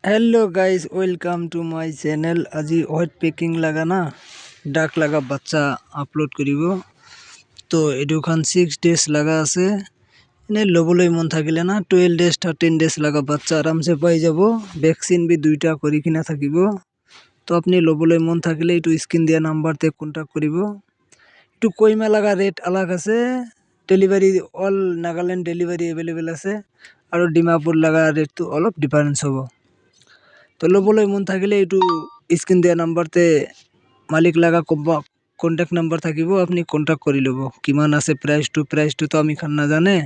Hello guys, welcome to my channel. আজি white Peking লাগা না ডাক লাগা বাচ্চা আপলোড করিব। তো এডুখান 6 ডেজ লাগা আছে। এনে লবলৈ মন থাকিলে না 12 ডেজ 13 ডেজ লাগা বাচ্চা আরামসে পাই যাব। ভ্যাকসিন বি দুইটা করি কিনা থাকিব। তো আপনি লবলৈ মন থাকিলে এটু স্ক্রিন দিয়া নাম্বারতে কন্টাক্ট করিব। একটু কইমা লাগা রেট আলাগ আছে। Delivery all Nagaland delivery available আছে আৰু ডিমাপুর লাগা রেট তো অলপ ডিফারেন্স হব। তো লবলৈ মন থাকিলে এইটো স্ক্রিন দিয়া নাম্বারতে মালিক লাগা কন্টাক্ট নাম্বার থাকিব, আপনি কন্টাক্ট কৰি ল'ব। কিমান আছে প্ৰাইচটো তো আমি খান নাজানে।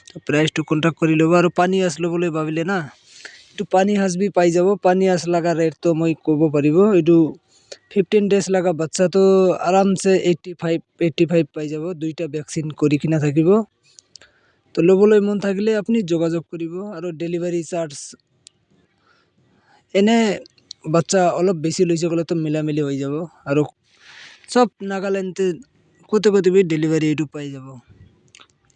তো প্ৰাইচটো কন্টাক্ট কৰি ল'ব। আৰু পানী হাঁস ল'বলৈ ভাবিলে না এইটো পানী হাঁস বি পাই যাব। পানী হাঁস লাগা রেট তো মই ক'ব পাৰিব। এইটো 15 ডেজ লাগা বাচ্চা তো আৰামসে 85 পাই যাব। দুইটা ভ্যাকসিন কৰি কিনা থাকিব। তো লবলৈ মন থাকিলে আপনি যোগাযোগ কৰিব। আৰু ডেলিভারি চার্জ এনে বাচ্চা অলপ বেশি লৈছে গ'লে তো মিলামিলি হৈ যাব। আৰু সব নাগালেণ্ডতে কতে বি ডেলিভারি এইটো পাই যাব।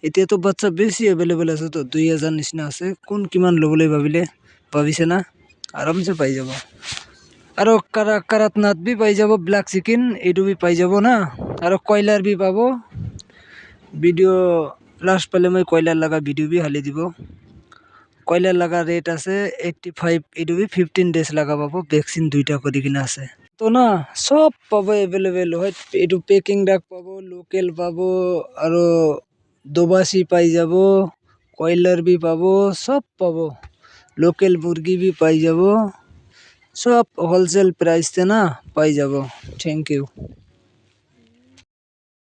এতিয়াতো বাচ্চা বেছি এভেলেবল আছে, তো 2000 নিচিনা আছে। কোন কিমান ল'বলৈ ভাবিছে না আরামসে পাই যাব। আৰু কারাতনাথ বি পাই যাব। ব্ল্যাক চিকেন এইটো বি পাই যাব না। আৰু কয়লার বি পাব। ভিডিও লাস্ট পালে মই কয়লার লাগা ভিডিও বি হালি দিব। কয়লার লাগা রেট আছে 85। এইটো বি 15 ডেজ লাগা পাব। ভ্যাকসিন দুইটা কৰি কিনা আছে। তো না সব পাব এভেলেবল হয়। এইটো পেকিং ডাক পাব, লোকেল পাব, আৰু দোবাসি পাই যাব, কয়লার বি পাব, সব পাব। লোকেল মুরগি বি পাই যাব। সব হোলসেল প্রাইসতে না পাই যাব। Thank U.